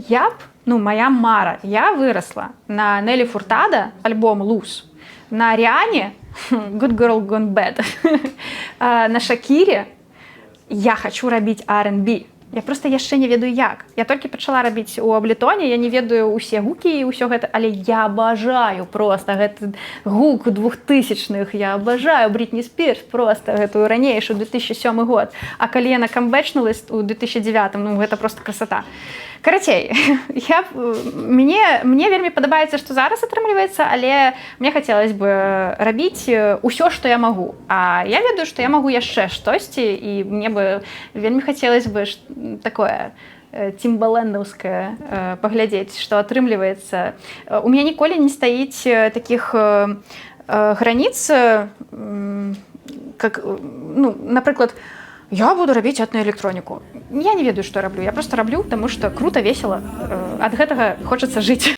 Я б, ну, моя мара, я выросла на Нелі Фуртада, альбом «Lose», на Ріані «Good Girl Gone Bad», на Шакірі я хочу рабіць R&B. Я просто яшчэ не ведаю як. Я толькі пачала рабіць у Аблетоне, я не ведаю ўсе гукі і ўсё гэта, але я абажаю просто гэты гук 2000-х, я абажаю Брітні Спірс просто гэтую ранейшую 2007 год. А калі яна камбэчнулась у 2009, ну гэта просто красота. Карацей, мне вельмі падабаецца, што зараз атрымліваецца, але мне хацелось бы рабіць усё, што я магу. А я ведаю, што я магу яшчэ штосьці, і мне бы вельмі хацелось бы такое тимбалендаўскае паглядзець, што атрымліваецца. У мяне ніколі не стаіць такіх граніц, как, ну, напрыклад, я буду рабіць этноэлектроніку. Я не ведаю, што я раблю. Я просто раблю, таму што крута, весела. Ад гэтага хочацца жыць.